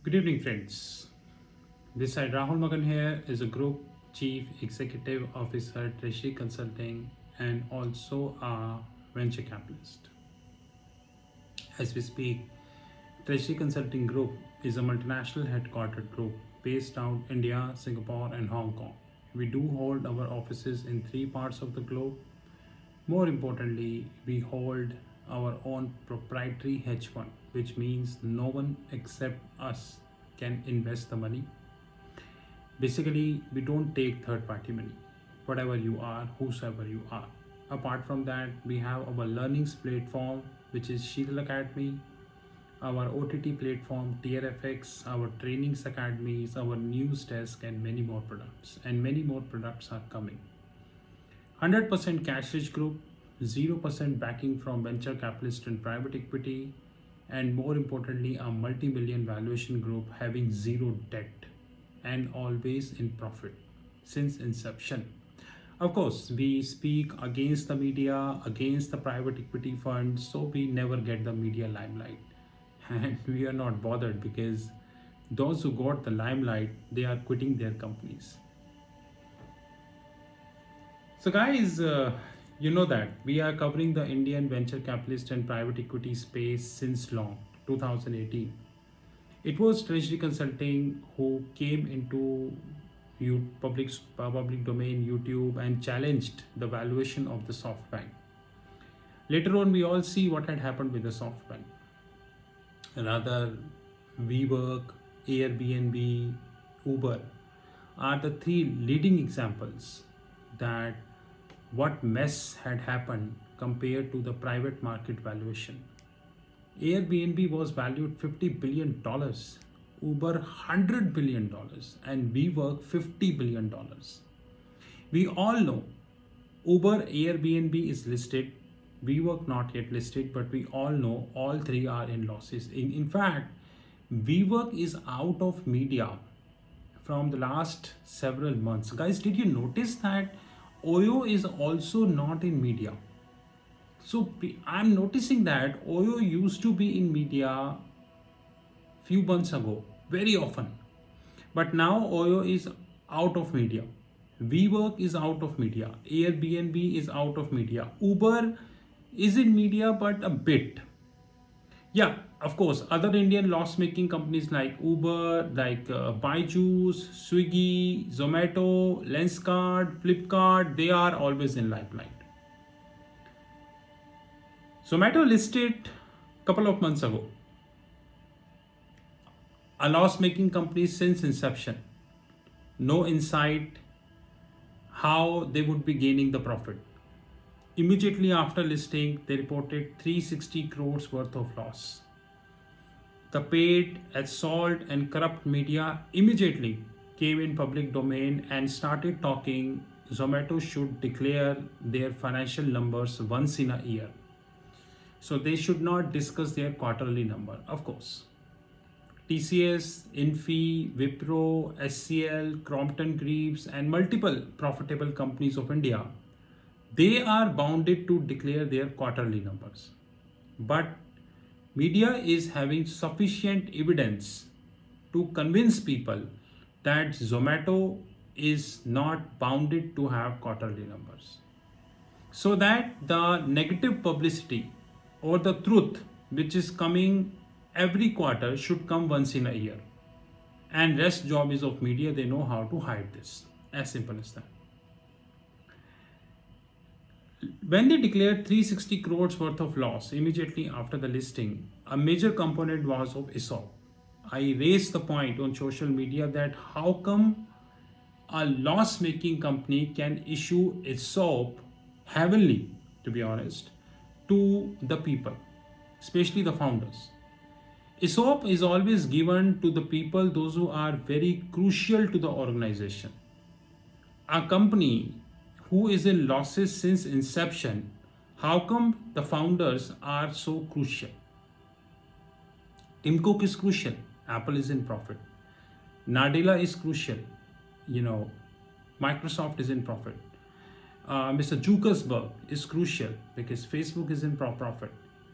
Good evening, friends. This side Rahul Magan here is a Group Chief Executive Officer, Treasury Consulting, and also a venture capitalist. As we speak, Treasury Consulting Group is a multinational headquartered group based out India, Singapore, and Hong Kong. We do hold our offices in three parts of the globe. More importantly, we hold our own proprietary hedge fund, which means no one except us can invest the money. Basically, we don't take third party money, whatever you are, whosoever you are. Apart from that, we have our learnings platform, which is Sheetal Academy, our OTT platform, TRFX, our trainings academies, our news desk, and many more products. And many more products are coming. 100% cash rich group, 0% backing from venture capitalist and private equity, and more importantly, a multi million valuation group having zero debt and always in profit since inception. Of course, we speak against the media, against the private equity funds, so we never get the media limelight. And we are not bothered because those who got the limelight, they are quitting their companies. So, guys, you know that we are covering the Indian venture capitalist and private equity space since long, 2018. It was Treasury Consulting who came into public domain YouTube and challenged the valuation of the SoftBank. Later on, we all see what had happened with the SoftBank. Rather, WeWork, Airbnb, Uber are the three leading examples that what mess had happened compared to the private market valuation. Airbnb was valued $50 billion, Uber $100 billion, and WeWork $50 billion. We all know Uber, Airbnb is listed, WeWork not yet listed, but we all know all three are in losses. In fact, WeWork is out of media from the last several months. Guys, did you notice that Oyo is also not in media? So I'm noticing that Oyo used to be in media few months ago, very often. But now Oyo is out of media. WeWork is out of media. Airbnb is out of media. Uber is in media, but a bit. Yeah, of course, other Indian loss-making companies like Uber, like Byju's, Swiggy, Zomato, Lenskart, Flipkart, they are always in limelight. Zomato listed a couple of months ago, a loss-making company since inception. No insight how they would be gaining the profit. Immediately after listing, they reported 360 crores worth of loss. The paid, assault, and corrupt media immediately came in public domain and started talking Zomato should declare their financial numbers once in a year. So they should not discuss their quarterly number, of course. TCS, Infi, Wipro, SCL, Crompton Greaves, and multiple profitable companies of India, they are bounded to declare their quarterly numbers. But media is having sufficient evidence to convince people that Zomato is not bounded to have quarterly numbers. So that the negative publicity or the truth which is coming every quarter should come once in a year. And rest job is of media, they know how to hide this. As simple as that. When they declared 360 crores worth of loss immediately after the listing, a major component was of ESOP. I raised the point on social media that how come a loss making company can issue ESOP heavenly, to be honest, to the people, especially the founders. ESOP is always given to the people, those who are very crucial to the organization. A company who is in losses since inception, how come the founders are so crucial? Tim Cook is crucial. Apple is in profit. Nadella is crucial. You know, Microsoft is in profit. Mr. Zuckerberg is crucial because Facebook is in profit.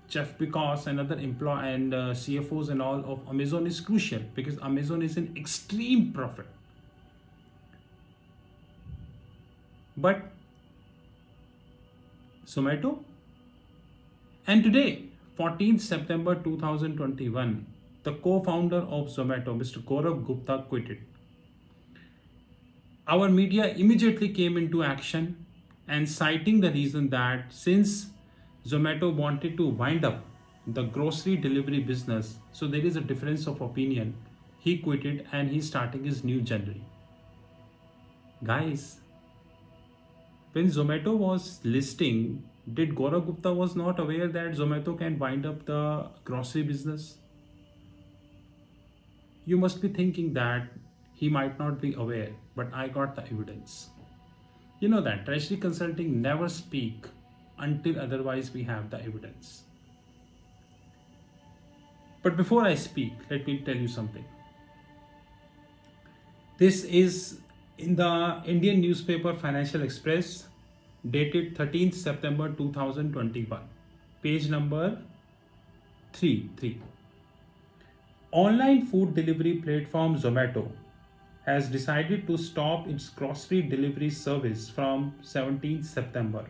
Jeff Bezos and other employee and CFOs and all of Amazon is crucial because Amazon is in extreme profit. But Zomato, and today, 14th September 2021, the co-founder of Zomato, Mr. Gaurav Gupta, quit it. Our media immediately came into action and citing the reason that since Zomato wanted to wind up the grocery delivery business, so there is a difference of opinion. He quit it and he's starting his new journey. Guys, when Zomato was listing, did Gaurav Gupta was not aware that Zomato can wind up the grocery business? You must be thinking that he might not be aware, but I got the evidence. You know that Treasury Consulting never speak until otherwise we have the evidence. But before I speak, let me tell you something. This is in the Indian newspaper Financial Express, dated 13th September 2021, page number 3. Online food delivery platform Zomato has decided to stop its grocery delivery service from 17th September,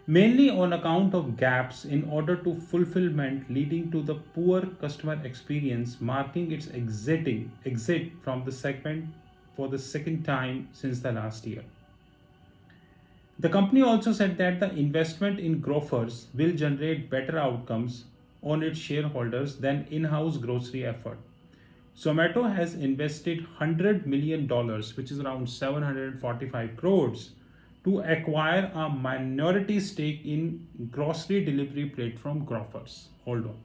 mainly on account of gaps in order to fulfillment leading to the poor customer experience, marking its exit from the segment for the second time since the last year. The company also said that the investment in grocers will generate better outcomes on its shareholders than in-house grocery effort. Zomato has invested $100 million, which is around 745 crores, to acquire a minority stake in grocery delivery platform Grofers. Hold on.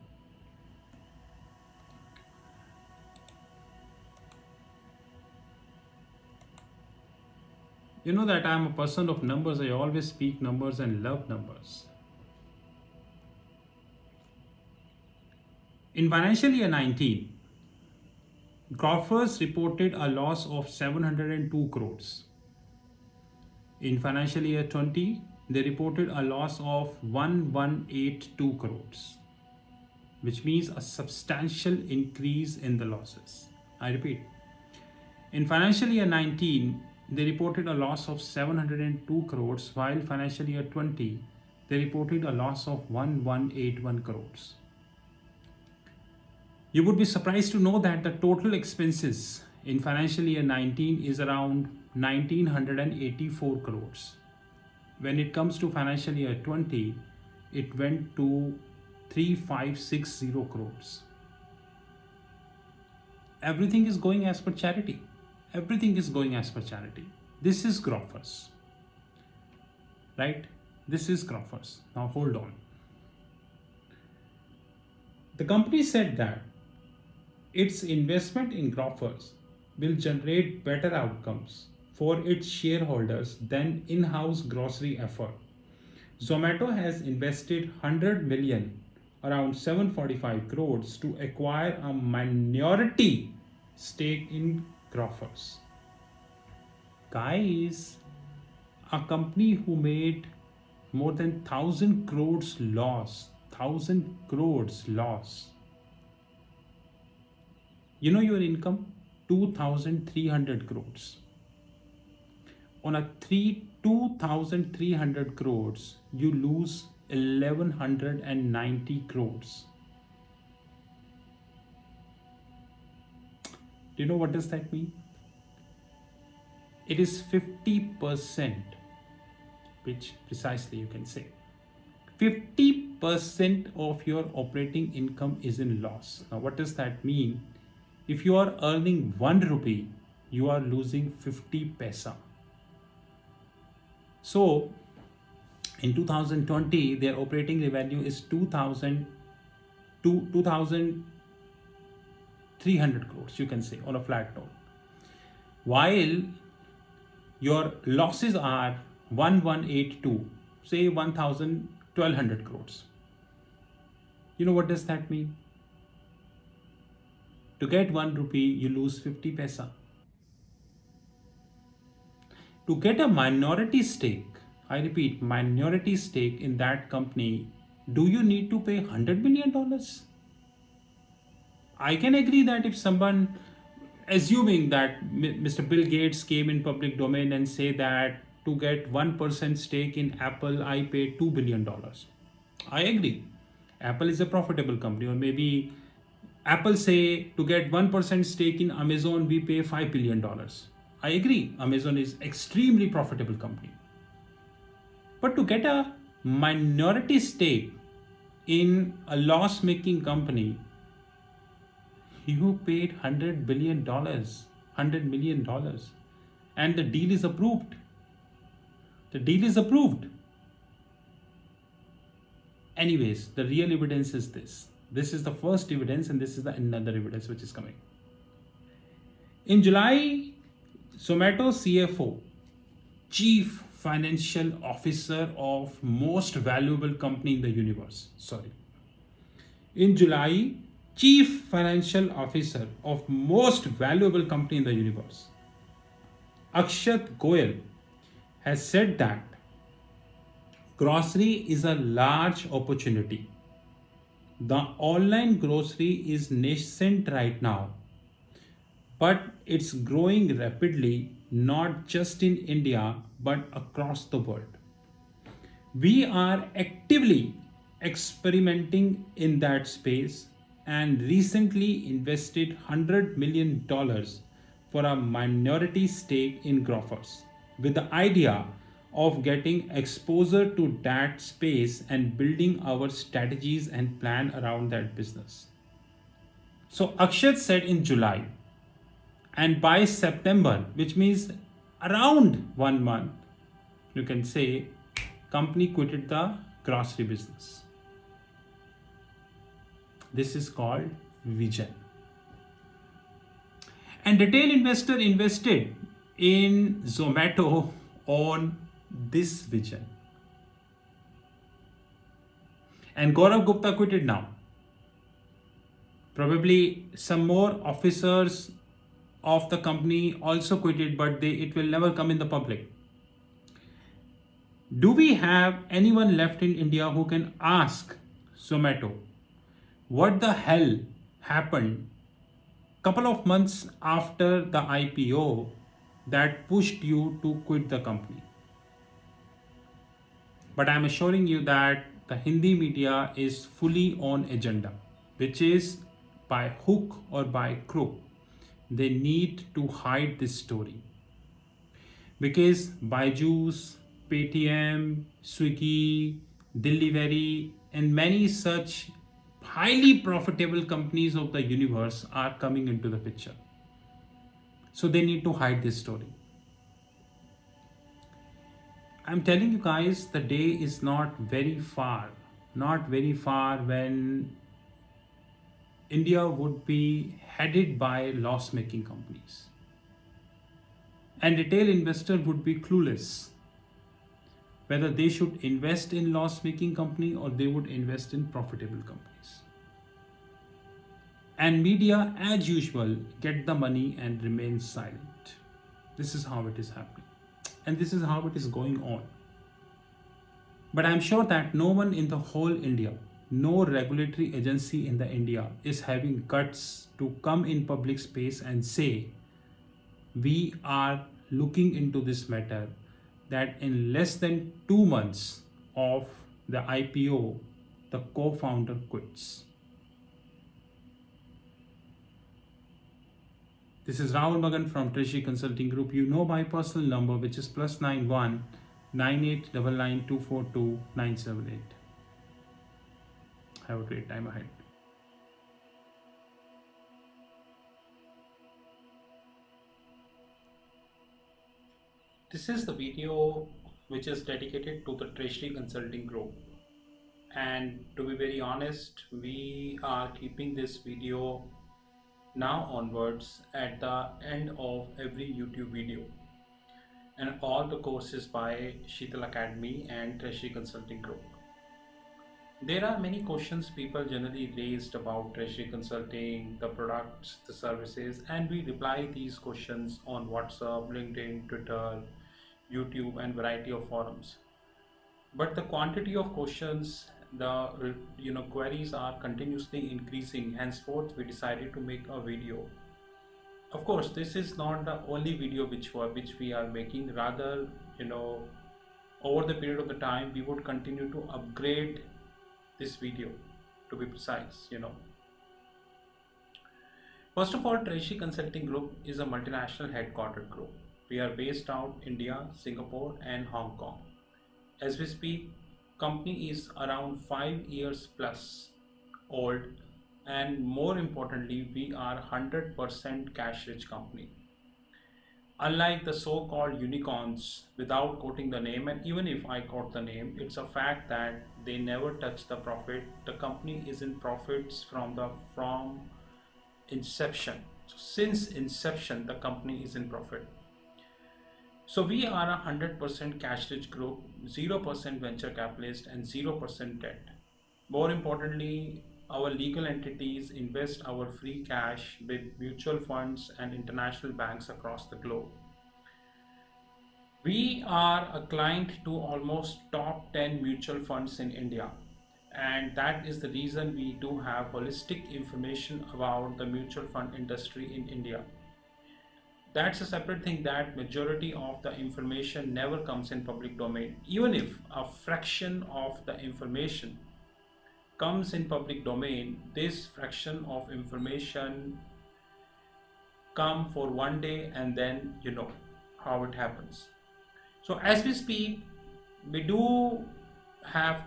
You know that I am a person of numbers. I always speak numbers and love numbers. In financial year 19, Grofers reported a loss of 702 crores. In financial year 20, they reported a loss of 1182 crores, which means a substantial increase in the losses. I repeat, in financial year 19, they reported a loss of 702 crores, while financial year 20, they reported a loss of 1181 crores. You would be surprised to know that the total expenses in financial year 19 is around 1984 crores. When it comes to financial year 20, it went to 3560 crores. Everything is going as per charity. Everything is going as per charity. This is Grofers, right? This is Grofers. Now hold on. The company said that its investment in Grofers will generate better outcomes for its shareholders than in-house grocery effort. Zomato has invested 100 million, around 745 crores, to acquire a minority stake in Grofers. Guys, a company who made more than 1,000 crores loss. You know your income? 2,300 crores. On a 2,300 crores, you lose 1,190 crores. Do you know what does that mean? It is 50%, which precisely you can say. 50% of your operating income is in loss. Now, what does that mean? If you are earning 1 rupee, you are losing 50 paisa. So, in 2020, their operating revenue is 2,300 crores, you can say, on a flat note. While your losses are 1182, say 1,1200 crores. You know what does that mean? To get 1 rupee, you lose 50 paisa. To get a minority stake, I repeat, minority stake in that company, Do you need to pay $100 million? I can agree that if someone, assuming that Mr. Bill Gates came in public domain and say that to get 1% stake in Apple, I paid $2 billion. I agree. Apple is a profitable company, or maybe Apple say to get 1% stake in Amazon, we pay $5 billion. I agree. Amazon is extremely profitable company. But to get a minority stake in a loss making company, you paid $100 billion, $100 million, and the deal is approved. The deal is approved. Anyways, the real evidence is this. This is the first evidence, and this is the another evidence which is coming. In July, Zomato CFO, Chief Financial Officer of most valuable company in the universe. Sorry. In July, Chief Financial Officer of most valuable company in the universe, Akshat Goyal, has said that grocery is a large opportunity. The online grocery is nascent right now, but it's growing rapidly, not just in India, but across the world. We are actively experimenting in that space and recently invested $100 million for a minority stake in Grofers with the idea of getting exposure to that space and building our strategies and plan around that business. So Akshat said in July, and by September, which means around 1 month, you can say company quitted the grocery business. This is called vision. And retail investor invested in Zomato on this vision. And Gaurav Gupta quitted now. Probably some more officers of the company also quitted, but it will never come in the public. Do we have anyone left in India who can ask Zomato what the hell happened couple of months after the IPO that pushed you to quit the company? But I'm assuring you that the Hindi media is fully on agenda, which is by hook or by crook. They need to hide this story because Byju's, Paytm, Swiggy, Delivery, and many such highly profitable companies of the universe are coming into the picture. So they need to hide this story. I'm telling you guys, the day is not very far when India would be headed by loss making companies. And retail investor would be clueless whether they should invest in loss making company or they would invest in profitable companies. And media, as usual, get the money and remain silent. This is how it is happening. And this is how it is going on. But I'm sure that no one in the whole India, no regulatory agency in the India is having guts to come in public space and say, we are looking into this matter, that in less than 2 months of the IPO, the co-founder quits. This is Rahul Magan from Treasury Consulting Group. You know my personal number, which is +91 9899 978. Have a great time ahead. This is the video which is dedicated to the Treasury Consulting Group. And to be very honest, we are keeping this video now onwards at the end of every YouTube video. And all the courses by Sheetal Academy and Treasury Consulting Group. There are many questions people generally raised about Treasury Consulting, the products, the services, and we reply these questions on WhatsApp, LinkedIn, Twitter, YouTube, and variety of forums. But the quantity of questions the queries are continuously increasing. Henceforth, we decided to make a video. Of course, this is not the only video which we are making. Rather, you know, over the period of the time, we would continue to upgrade this video, to be precise. First of all, Treasury Consulting Group is a multinational headquartered group. We are based out India, Singapore, and Hong Kong. As we speak, company is around 5 years plus old, and more importantly, we are 100% cash rich company. Unlike the so-called unicorns, without quoting the name, and even if I quote the name, it's a fact that they never touch the profit. The company is in profits from inception. So since inception, the company is in profit. So we are a 100% cash rich group, 0% venture capitalist, and 0% debt. More importantly, our legal entities invest our free cash with mutual funds and international banks across the globe. We are a client to almost top 10 mutual funds in India, and that is the reason we do have holistic information about the mutual fund industry in India. That's a separate thing, that majority of the information never comes in public domain. Even if a fraction of the information comes in public domain, this fraction of information come for one day, and then you know how it happens. So as we speak, we do have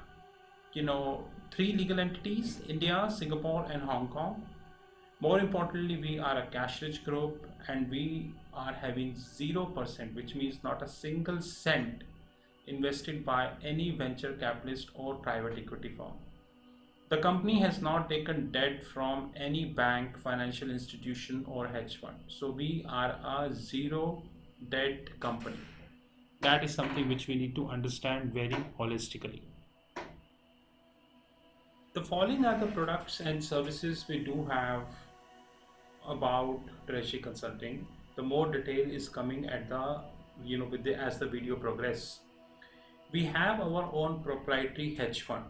three legal entities: India, Singapore, and Hong Kong. More importantly, we are a cash rich group, and we are having 0%, which means not a single cent invested by any venture capitalist or private equity firm. The company has not taken debt from any bank, financial institution, or hedge fund. So we are a zero debt company. That is something which we need to understand very holistically. The following are the products and services we do have about Treasury Consulting. The more detail is coming at the as the video progress. We have our own proprietary hedge fund.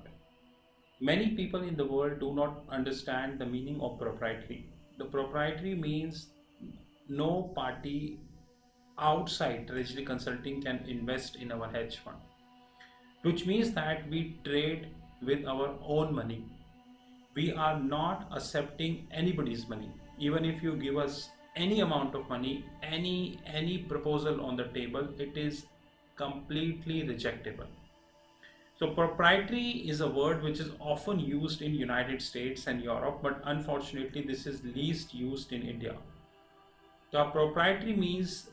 Many people in the world do not understand the meaning of proprietary. The proprietary means no party outside Treasury Consulting can invest in our hedge fund, which means that we trade with our own money. We are not accepting anybody's money. Even if you give us any amount of money, any proposal on the table, it is completely rejectable. So proprietary is a word which is often used in United States and Europe, but unfortunately this is least used in India. The proprietary means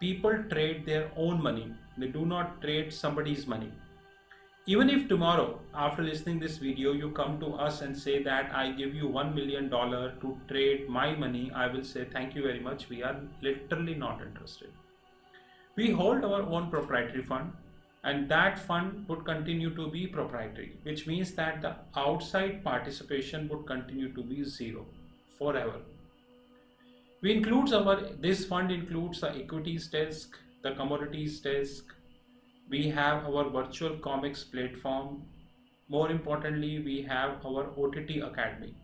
people trade their own money. They do not trade somebody's money. Even if tomorrow, after listening this video, you come to us and say that I give you $1 million to trade my money, I will say thank you very much. We are literally not interested. We hold our own proprietary fund, and that fund would continue to be proprietary, which means that the outside participation would continue to be zero forever. This fund includes the equities desk, the commodities desk. We have our virtual comics platform. More importantly, we have our OTT Academy.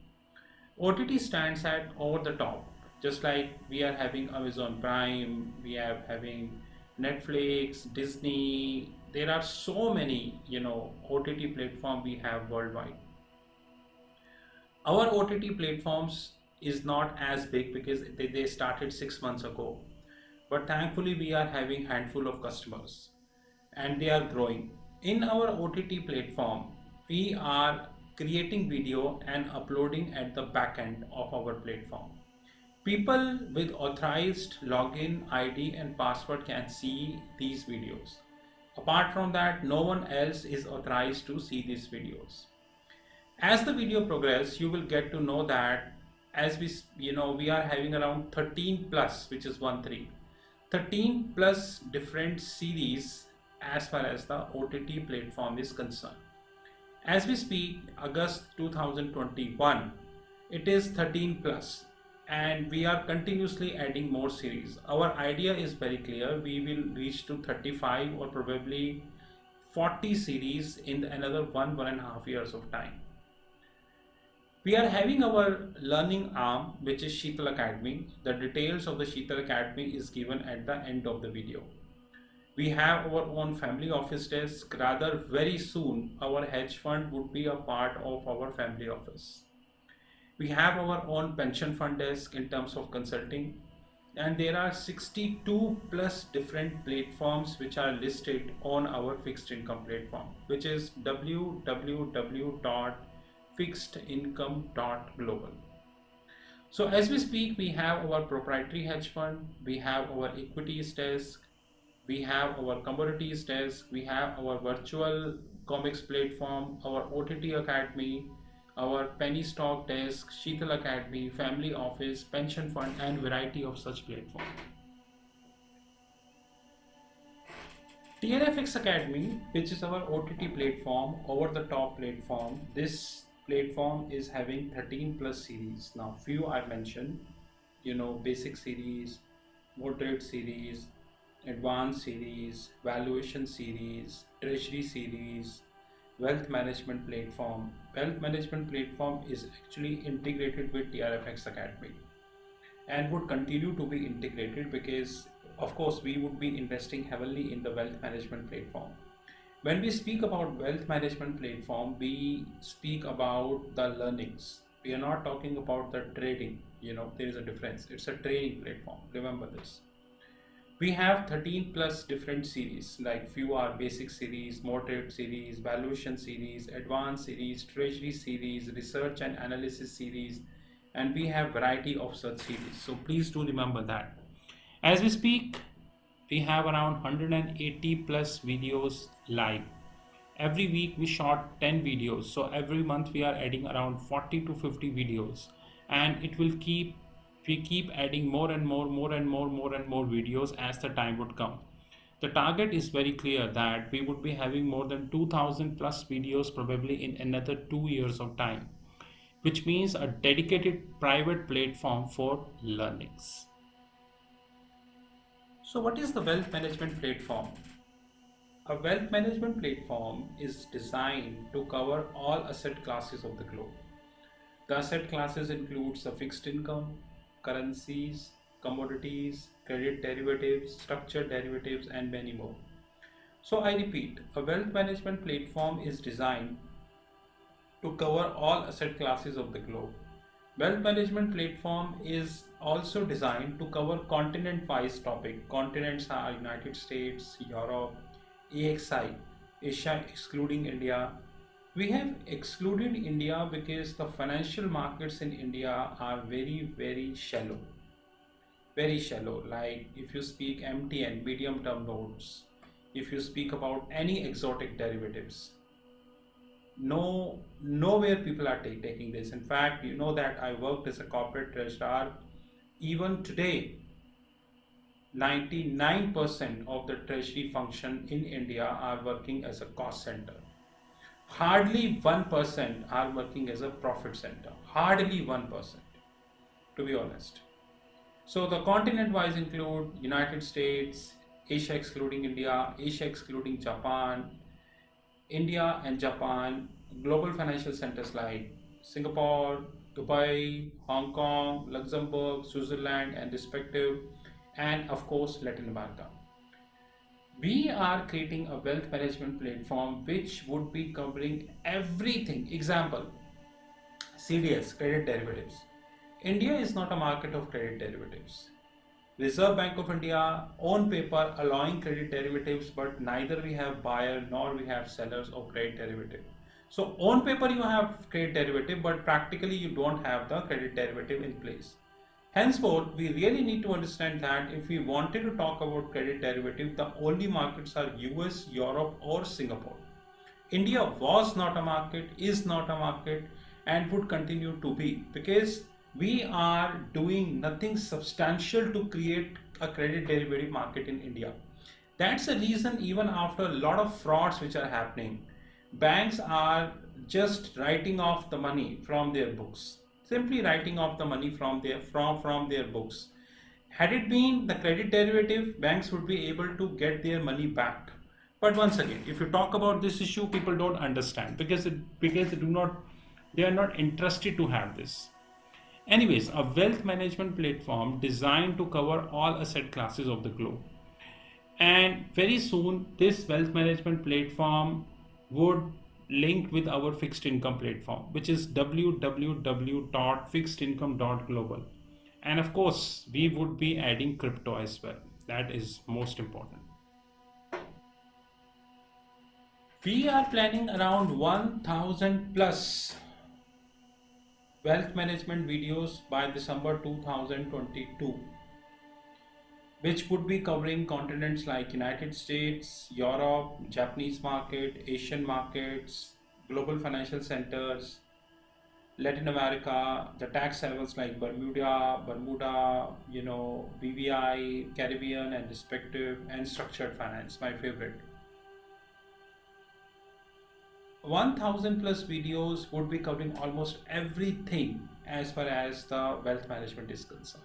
OTT stands at over the top, just like we are having Amazon Prime, we are having Netflix, Disney. There are so many, OTT platform we have worldwide. Our OTT platforms is not as big because they started 6 months ago, but thankfully we are having handful of customers, and they are growing. In our OTT platform, we are creating video and uploading at the back end of our platform. People with authorized login ID and password can see these videos. Apart from that, no one else is authorized to see these videos. As the video progresses, you will get to know that as we are having around 13 plus, which is 13 plus different series as far as the OTT platform is concerned. As we speak, August 2021, it is 13 plus, and we are continuously adding more series. Our idea is very clear. We will reach to 35 or probably 40 series in another 1.5 years of time. We are having our learning arm, which is Sheetal Academy. The details of the Sheetal Academy is given at the end of the video. We have our own family office desk. Rather, very soon, our hedge fund would be a part of our family office. We have our own pension fund desk in terms of consulting. And there are 62 plus different platforms which are listed on our fixed income platform, which is www.fixedincome.global. So as we speak, we have our proprietary hedge fund, we have our equities desk, we have our commodities desk, we have our virtual comics platform, our OTT Academy, our penny stock desk, Sheetal Academy, family office, pension fund, and variety of such platforms. TRFX Academy, which is our OTT platform, over the top platform. This platform is having 13 plus series. Now, few I mentioned, basic series, moderate series, advanced series, valuation series, treasury series, wealth management platform. Wealth management platform is actually integrated with TRFX Academy and would continue to be integrated because of course we would be investing heavily in the wealth management platform. When we speak about wealth management platform, we speak about the learnings. We are not talking about the trading. There is a difference. It's a training platform. Remember this. We have 13 plus different series, like few are basic series, moderate series, valuation series, advanced series, treasury series, research and analysis series, and we have variety of such series. So please do remember that. As we speak, we have around 180 plus videos live. Every week we shot 10 videos. So every month we are adding around 40 to 50 videos, and it will we keep adding more and more videos as the time would come. The target is very clear that we would be having more than 2000 plus videos probably in another 2 years of time, which means a dedicated private platform for learnings. So what is the wealth management platform? A wealth management platform is designed to cover all asset classes of the globe. The asset classes includes the fixed income, currencies, commodities, credit derivatives, structured derivatives, and many more. So I repeat, a wealth management platform is designed to cover all asset classes of the globe. Wealth management platform is also designed to cover continent-wise topic. Continents are United States, Europe, AXI, Asia excluding India. We have excluded India because the financial markets in India are very shallow. Very shallow. Like if you speak MTN, medium term notes, if you speak about any exotic derivatives, nowhere people are taking this. In fact, you know that I worked as a corporate treasurer. Even today, 99% of the treasury function in India are working as a cost center. Hardly 1% are working as a profit center. Hardly 1%, to be honest. So the continent-wise include United States, Asia excluding India, Asia excluding Japan, India and Japan, global financial centers like Singapore, Dubai, Hong Kong, Luxembourg, Switzerland, and respective, and of course Latin America. We are creating a wealth management platform which would be covering everything. Example, CDS, credit derivatives. India is not a market of credit derivatives. Reserve Bank of India on paper allowing credit derivatives, but neither we have buyer nor we have sellers of credit derivative. So on paper you have credit derivative, but practically you don't have the credit derivative in place. Henceforth, we really need to understand that if we wanted to talk about credit derivative, the only markets are US, Europe, or Singapore. India was not a market, is not a market, and would continue to be, because we are doing nothing substantial to create a credit derivative market in India. That's the reason even after a lot of frauds which are happening, banks are just writing off the money from their books. Simply writing off the money from their books. Had it been the credit derivative, banks would be able to get their money back. But once again, if you talk about this issue, people don't understand because they are not interested to have this. Anyways, a wealth management platform designed to cover all asset classes of the globe. And very soon, this wealth management platform would link with our fixed income platform, which is www.fixedincome.global. And of course, we would be adding crypto as well. That is most important. We are planning around 1000 plus wealth management videos by December 2022, which would be covering continents like United States, Europe, Japanese market, Asian markets, global financial centers, Latin America, the tax havens like Bermuda, BVI, Caribbean and respective, and structured finance, my favorite. 1000 plus videos would be covering almost everything as far as the wealth management is concerned.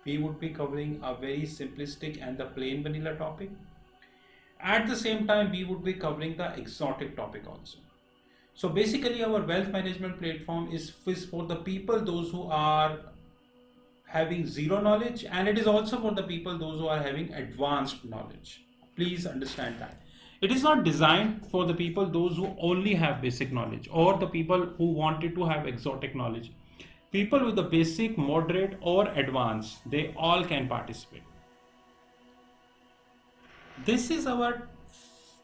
We would be covering a very simplistic and the plain vanilla topic. At the same time, we would be covering the exotic topic also. So basically, our wealth management platform is for the people, those who are having zero knowledge, and it is also for the people, those who are having advanced knowledge. Please understand that. It is not designed for the people, those who only have basic knowledge, or the people who wanted to have exotic knowledge. People with the basic, moderate, or advanced, they all can participate. This is our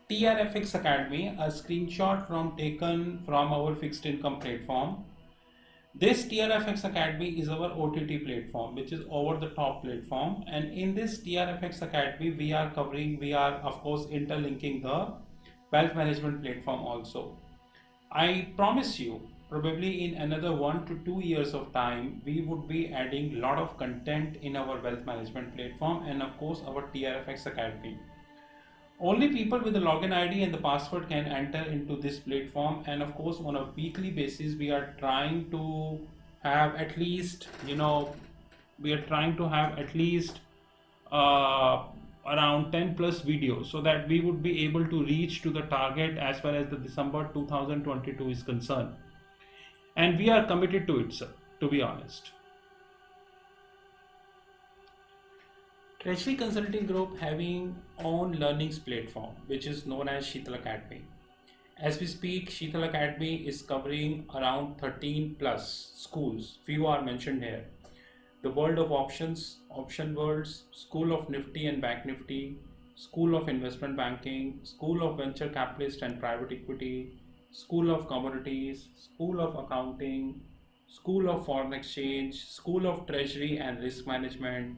TRFX Academy, a screenshot taken from our fixed income platform. This TRFX Academy is our OTT platform, which is over the top platform. And in this TRFX Academy, we are of course interlinking the wealth management platform also. I promise you, probably in another 1 to 2 years of time, we would be adding a lot of content in our wealth management platform and of course our TRFX Academy. Only people with the login ID and the password can enter into this platform, and of course on a weekly basis we are trying to have at least around 10 plus videos, so that we would be able to reach to the target as far as the December 2022 is concerned, and we are committed to it, sir, to be honest. Treasury Consulting Group having own learnings platform, which is known as Sheetal Academy. As we speak, Sheetal Academy is covering around 13 plus schools. Few are mentioned here. The World of Options, Option Worlds, School of Nifty and Bank Nifty, School of Investment Banking, School of Venture Capitalist and Private Equity, School of Commodities, School of Accounting, School of Foreign Exchange, School of Treasury and Risk Management,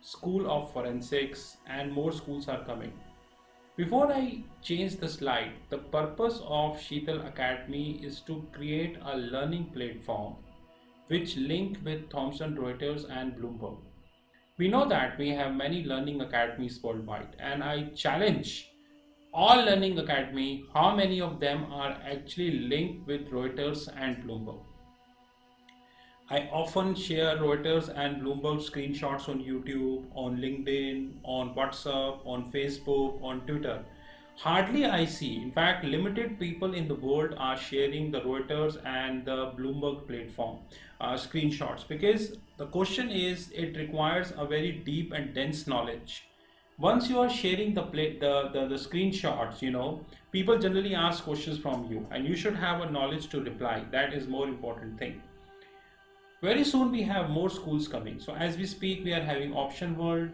School of Forensics, and more schools are coming. Before I change the slide, the purpose of Sheetal Academy is to create a learning platform which link with Thomson Reuters and Bloomberg. We know that we have many learning academies worldwide, and I challenge all learning academy, how many of them are actually linked with Reuters and Bloomberg. I often share Reuters and Bloomberg screenshots on YouTube, on LinkedIn, on WhatsApp, on Facebook, on Twitter. Hardly I see, in fact, limited people in the world are sharing the Reuters and the Bloomberg platform screenshots, because the question is it requires a very deep and dense knowledge. Once you are sharing the screenshots, people generally ask questions from you, and you should have a knowledge to reply. That is more important thing. Very soon we have more schools coming. So as we speak, we are having Option World,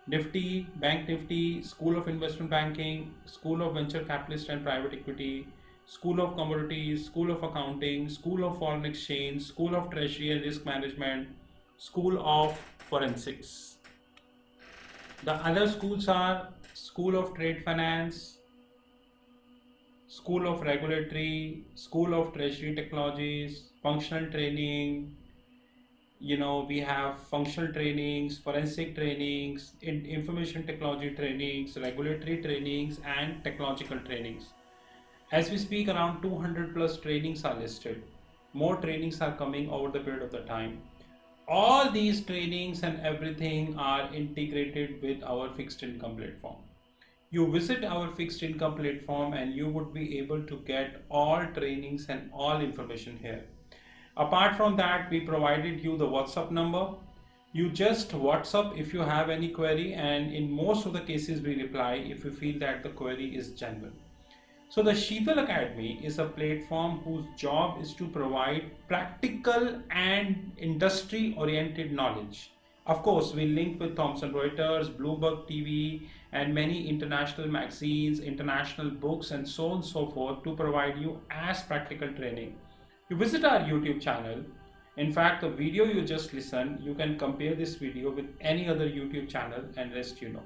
Nifty, Bank Nifty, School of Investment Banking, School of Venture Capitalist and Private Equity, School of Commodities, School of Accounting, School of Foreign Exchange, School of Treasury and Risk Management, School of Forensics. The other schools are School of Trade Finance, School of Regulatory, School of Treasury Technologies, Functional Training. We have functional trainings, forensic trainings, information technology trainings, regulatory trainings, and technological trainings. As we speak, around 200 plus trainings are listed. More trainings are coming over the period of the time. All these trainings and everything are integrated with our fixed income platform. You visit our fixed income platform and you would be able to get all trainings and all information here. Apart from that, we provided you the WhatsApp number. You just WhatsApp if you have any query, and in most of the cases we reply if we feel that the query is genuine. So the Sheetal Academy is a platform whose job is to provide practical and industry oriented knowledge. Of course, we link with Thomson Reuters, Bloomberg TV, and many international magazines, international books, and so on and so forth to provide you as practical training. You visit our YouTube channel. In fact, the video you just listened, you can compare this video with any other YouTube channel and rest you know.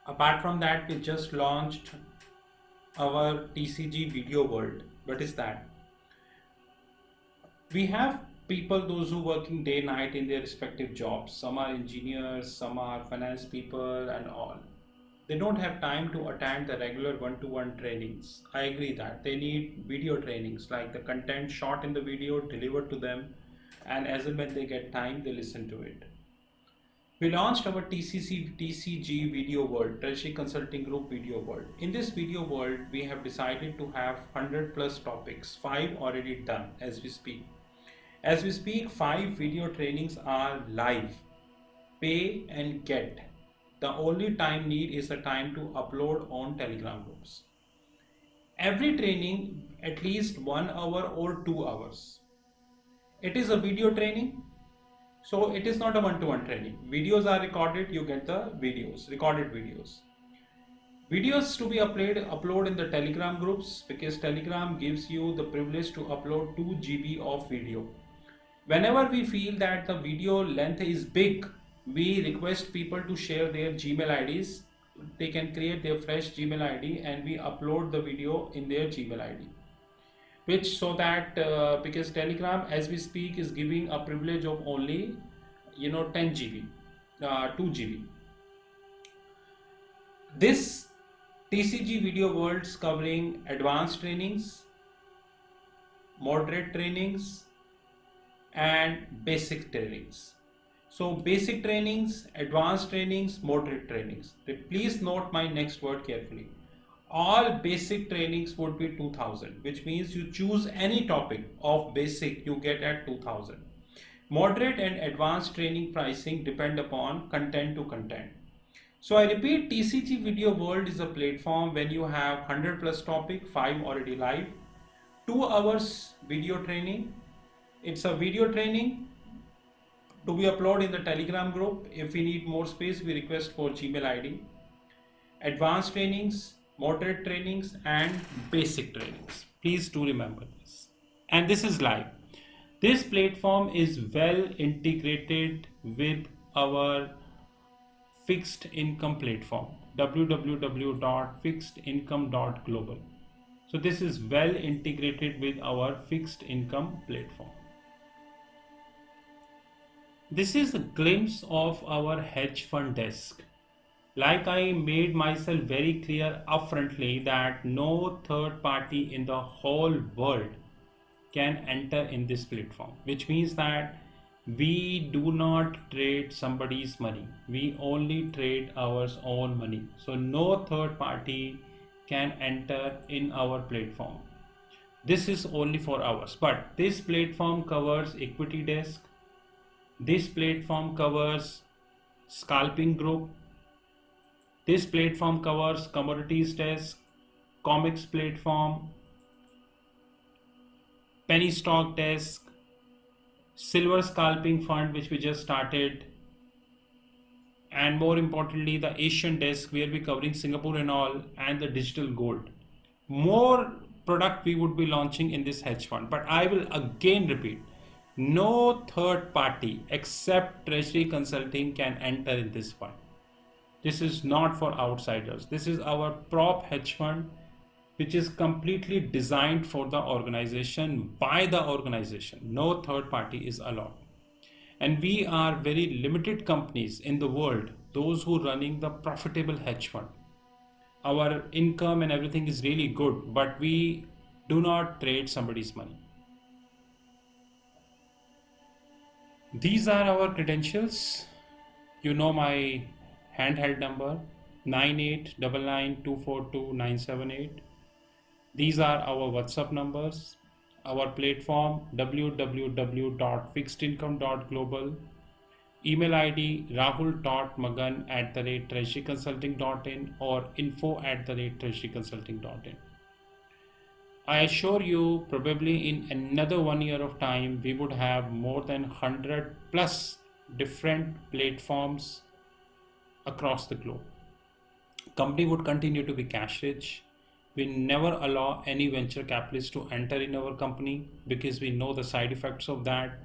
Apart from that, we just launched our TCG Video World. What is that? We have people, those who working day night in their respective jobs. Some are engineers, some are finance people and all. They don't have time to attend the regular one-to-one trainings. I agree that they need video trainings, like the content shot in the video delivered to them, and as and when they get time, they listen to it. We launched our TCG Video World, Treasury Consulting Group Video World. In this video world, we have decided to have 100 plus topics, 5 already done as we speak. As we speak, 5 video trainings are live, pay and get. The only time need is the time to upload on Telegram groups. Every training at least 1 hour or 2 hours. It is a video training. So it is not a one-to-one training. Videos are recorded, you get the videos, recorded videos. Videos to be upload in the Telegram groups, because Telegram gives you the privilege to upload 2 GB of video. Whenever we feel that the video length is big, we request people to share their Gmail IDs. They can create their fresh Gmail ID and we upload the video in their Gmail ID. Which so that because Telegram as we speak is giving a privilege of only 10 GB, 2 GB. This TCG Video Worlds covering advanced trainings, moderate trainings and basic trainings. So basic trainings, advanced trainings, moderate trainings. Please note my next word carefully. All basic trainings would be 2000, which means you choose any topic of basic, you get at 2000. Moderate and advanced training pricing depend upon content to content. So I repeat, TCG Video World is a platform when you have 100 plus topic, 5 already live, 2 hours video training. It's a video training to be uploaded in the Telegram group. If we need more space, we request for Gmail ID. Advanced trainings, moderate trainings and basic trainings. Please do remember this. And this is live. This platform is well integrated with our fixed income platform, www.fixedincome.global. So this is well integrated with our fixed income platform. This is a glimpse of our hedge fund desk. Like I made myself very clear upfrontly that no third party in the whole world can enter in this platform, which means that we do not trade somebody's money. We only trade our own money. So no third party can enter in our platform. This is only for ours. But this platform covers equity desk. This platform covers scalping group. This platform covers commodities desk, comics platform, penny stock desk, silver scalping fund which we just started, and more importantly the Asian desk where we're covering Singapore and all, and the digital gold. More product we would be launching in this hedge fund, but I will again repeat, no third party except Treasury Consulting can enter in this fund. This is not for outsiders. This is our prop hedge fund, which is completely designed for the organization, by the organization. No third party is allowed. And we are very limited companies in the world, those who are running the profitable hedge fund. Our income and everything is really good, but we do not trade somebody's money. These are our credentials. You know my handheld number 9899242978. These are our WhatsApp numbers. Our platform www.fixedincome.global. Email ID rahul.magan@treasuryconsulting.in or info@treasuryconsulting.in. I assure you, probably in another 1 year of time, we would have more than 100 plus different platforms across the globe. Company would continue to be cash rich. We never allow any venture capitalist to enter in our company because we know the side effects of that,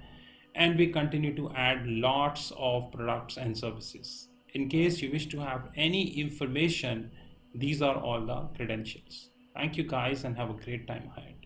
and we continue to add lots of products and services. In case you wish to have any information, these are all the credentials. Thank you guys and have a great time ahead.